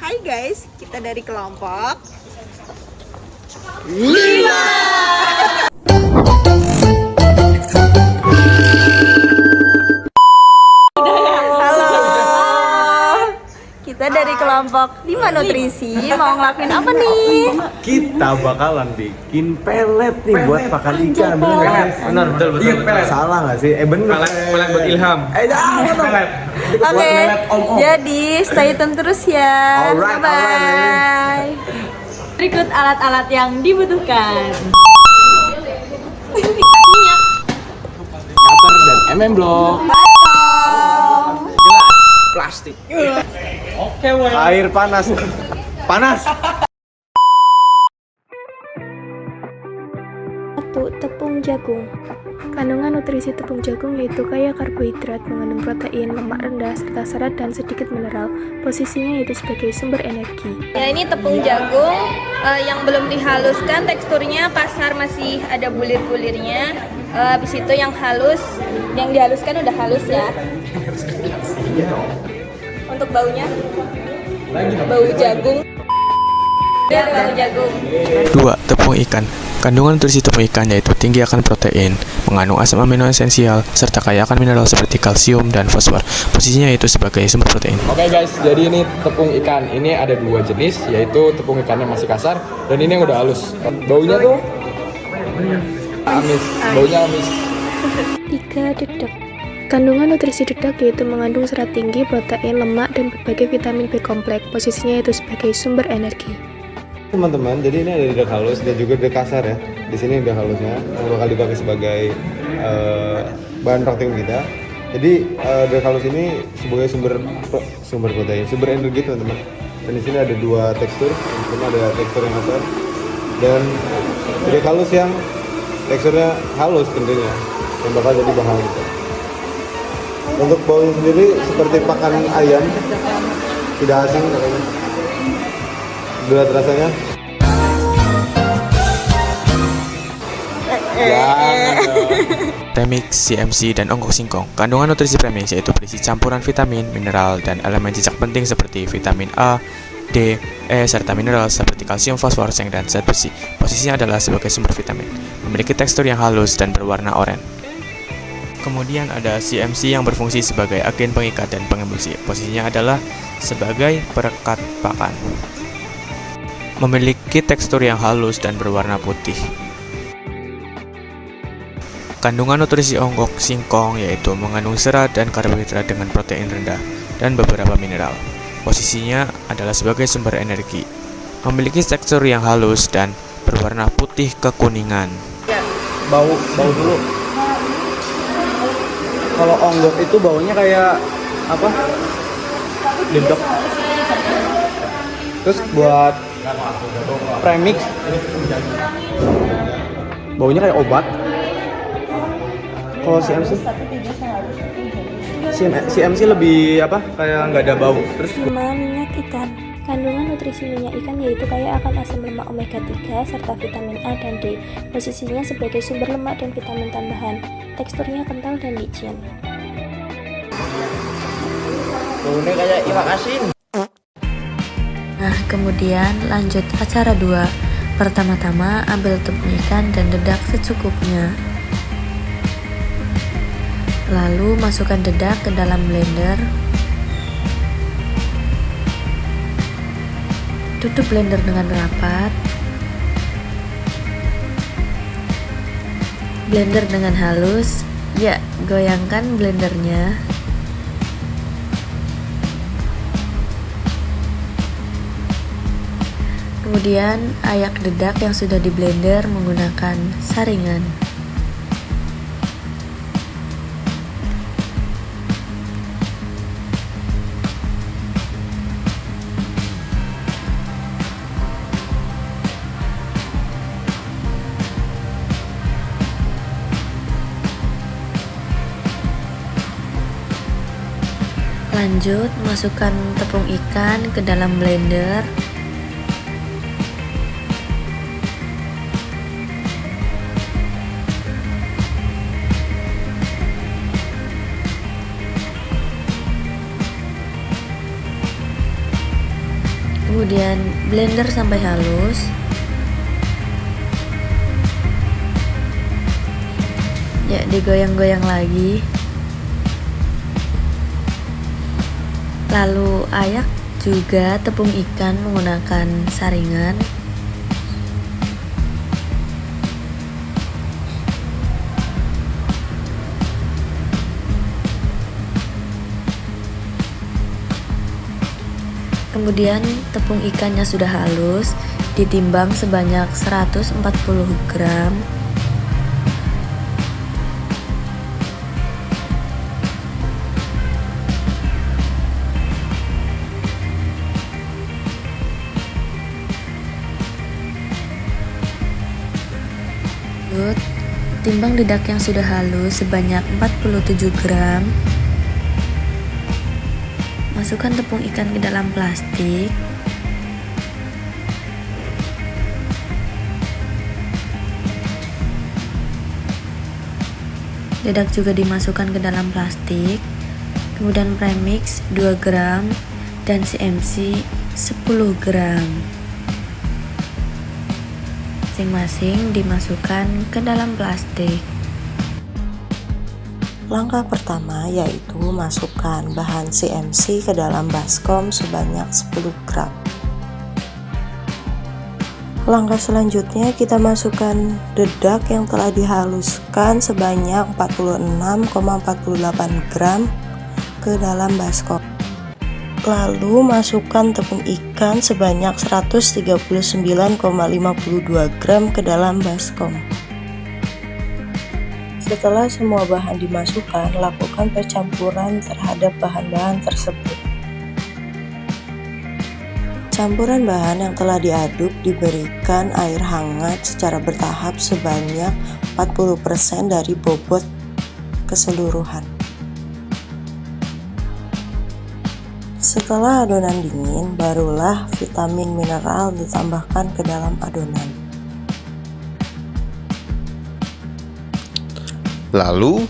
Hai guys, kita dari kelompok 5. Halo. Kita dari kelompok 5 nutrisi mau ngelakuin apa nih? Kita bakalan bikin pelet nih buat pakan ikan. Benar, betul. Salah nggak sih? Bener. Pelet buat Ilham. Pelet. Oke, jadi stay tune terus ya. Alright, Bye. Berikut alat-alat yang dibutuhkan. Cutter dan block. Gelas plastik. Oke, woi. Air panas. Panas. 1. Tepung jagung. Kandungan nutrisi tepung jagung yaitu kaya karbohidrat, mengandung protein, lemak rendah, serta serat dan sedikit mineral. Posisinya yaitu sebagai sumber energi. Ya, ini tepung jagung yang belum dihaluskan, teksturnya kasar, masih ada bulir-bulirnya. Habis itu yang halus, yang dihaluskan udah halus ya. Untuk baunya, bau jagung. Ya, bau jagung. 2. Tepung ikan. Kandungan nutrisi tepung ikan yaitu tinggi akan protein, mengandung asam amino esensial, serta kaya akan mineral seperti kalsium dan fosfor. Posisinya yaitu sebagai sumber protein. Oke guys, jadi ini tepung ikan. Ini ada 2 jenis, yaitu tepung ikan yang masih kasar dan ini yang udah halus. Baunya tuh amis, baunya amis. 3. Dedak. Kandungan nutrisi dedak yaitu mengandung serat tinggi, protein, lemak, dan berbagai vitamin B kompleks. Posisinya yaitu sebagai sumber energi. Teman-teman, jadi ini ada dedak halus dan juga dedak kasar ya. Di sini dedak halusnya yang bakal dipakai sebagai bahan praktikum kita. Jadi dedak halus ini sebagai sumber protein, sumber energi teman-teman. Dan di sini ada 2 tekstur. Yang pertama ada tekstur yang kasar dan dedak halus yang teksturnya halus tentunya, yang bakal jadi bahan kita. Untuk baunya sendiri seperti pakan ayam, tidak asing katanya. Berat rasanya. Premix, CMC, dan onggok singkong. Kandungan nutrisi premix yaitu berisi campuran vitamin, mineral, dan elemen cicak penting seperti vitamin A, D, E, serta mineral seperti kalsium, fosfor, seng, dan zat besi. Posisinya adalah sebagai sumber vitamin. Memiliki tekstur yang halus dan berwarna oranye. Kemudian ada CMC yang berfungsi sebagai agen pengikat dan pengemulsi. Posisinya adalah sebagai perekat pakan. Memiliki tekstur yang halus dan berwarna putih. Kandungan nutrisi onggok singkong yaitu mengandung serat dan karbohidrat dengan protein rendah dan beberapa mineral. Posisinya adalah sebagai sumber energi. Memiliki tekstur yang halus dan berwarna putih kekuningan. Bau dulu. Kalau onggok itu baunya kayak apa? Dedok. Terus buat premix baunya kayak obat. Kalau CMC lebih apa? Kayak nggak ada bau. Terus 5. Minyak ikan. Kandungan nutrisi minyak ikan yaitu kaya akan asam lemak omega 3 serta vitamin A dan D. Posisinya sebagai sumber lemak dan vitamin tambahan. Teksturnya kental dan licin. baunya kayak iwak asin. Nah, kemudian lanjut acara 2. Pertama-tama ambil tepung ikan dan dedak secukupnya. Lalu masukkan dedak ke dalam blender. Tutup blender dengan rapat. Blender dengan halus. Ya, goyangkan blendernya. Kemudian ayak dedak yang sudah di blender menggunakan saringan. Lanjut, masukkan tepung ikan ke dalam blender. Kemudian blender sampai halus. Ya, digoyang-goyang lagi. Lalu ayak juga tepung ikan menggunakan saringan. Kemudian tepung ikannya sudah halus, ditimbang sebanyak 140 gram. Lanjut, timbang dedak yang sudah halus sebanyak 47 gram. Masukkan tepung ikan ke dalam plastik. Dedak juga dimasukkan ke dalam plastik. Kemudian premix 2 gram dan CMC 10 gram. Masing-masing dimasukkan ke dalam plastik. Langkah pertama yaitu masukkan bahan CMC ke dalam baskom sebanyak 10 gram. Langkah selanjutnya kita masukkan dedak yang telah dihaluskan sebanyak 46,48 gram ke dalam baskom. Lalu masukkan tepung ikan sebanyak 139,52 gram ke dalam baskom. Setelah semua bahan dimasukkan, lakukan percampuran terhadap bahan-bahan tersebut. Campuran bahan yang telah diaduk diberikan air hangat secara bertahap sebanyak 40% dari bobot keseluruhan. Setelah adonan dingin, barulah vitamin mineral ditambahkan ke dalam adonan. Lalu,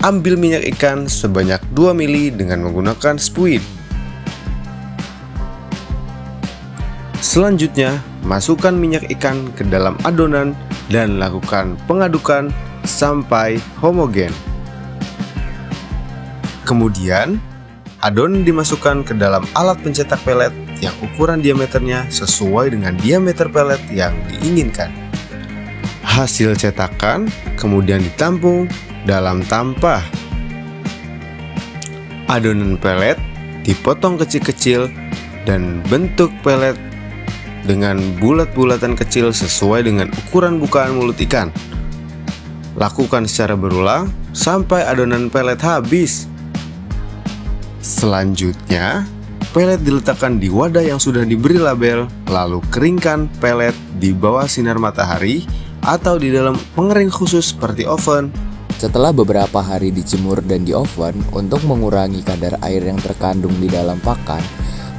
ambil minyak ikan sebanyak 2 ml dengan menggunakan spuit. Selanjutnya, masukkan minyak ikan ke dalam adonan dan lakukan pengadukan sampai homogen. Kemudian, adonan dimasukkan ke dalam alat pencetak pelet yang ukuran diameternya sesuai dengan diameter pelet yang diinginkan. Hasil cetakan kemudian ditampung dalam tampah. Adonan pelet dipotong kecil-kecil dan bentuk pelet dengan bulat-bulatan kecil sesuai dengan ukuran bukaan mulut ikan. Lakukan secara berulang sampai adonan pelet habis. Selanjutnya, pelet diletakkan di wadah yang sudah diberi label, lalu keringkan pelet di bawah sinar matahari atau di dalam pengering khusus seperti oven. Setelah beberapa hari dijemur dan di oven untuk mengurangi kadar air yang terkandung di dalam pakan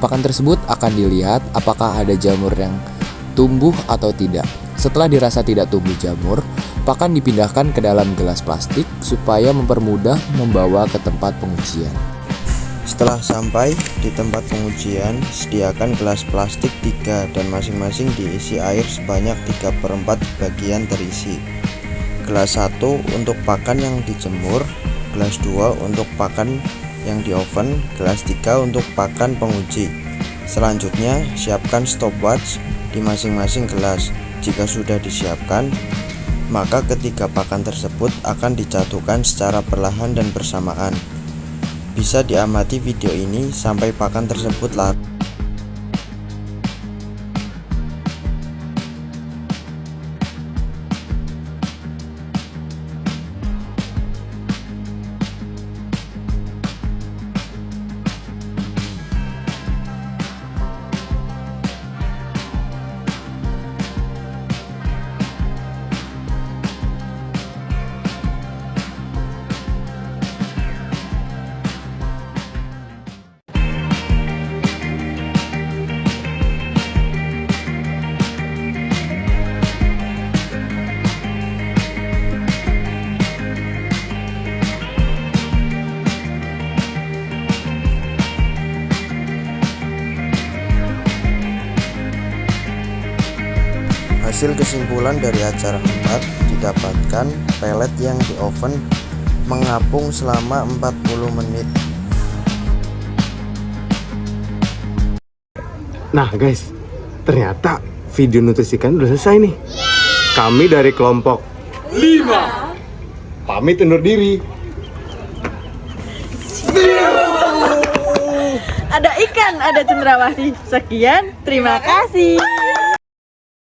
tersebut akan dilihat apakah ada jamur yang tumbuh atau tidak. Setelah dirasa tidak tumbuh jamur, pakan dipindahkan ke dalam gelas plastik supaya mempermudah membawa ke tempat pengujian. Setelah sampai di tempat pengujian, sediakan gelas plastik 3 dan masing-masing diisi air sebanyak 3/4 bagian terisi. Gelas 1 untuk pakan yang dijemur, gelas 2 untuk pakan yang di oven, gelas 3 untuk pakan penguji. Selanjutnya, siapkan stopwatch di masing-masing gelas. Jika sudah disiapkan, maka ketiga pakan tersebut akan dijatuhkan secara perlahan dan bersamaan. Bisa diamati video ini sampai pakan tersebut larut. Hasil kesimpulan dari acara 4 didapatkan pelet yang di oven mengapung selama 40 menit. Nah guys, ternyata video nutrisikan udah selesai nih. Kami dari kelompok 5 pamit undur diri. Ada ikan, ada cendrawasih. Sekian, terima kasih.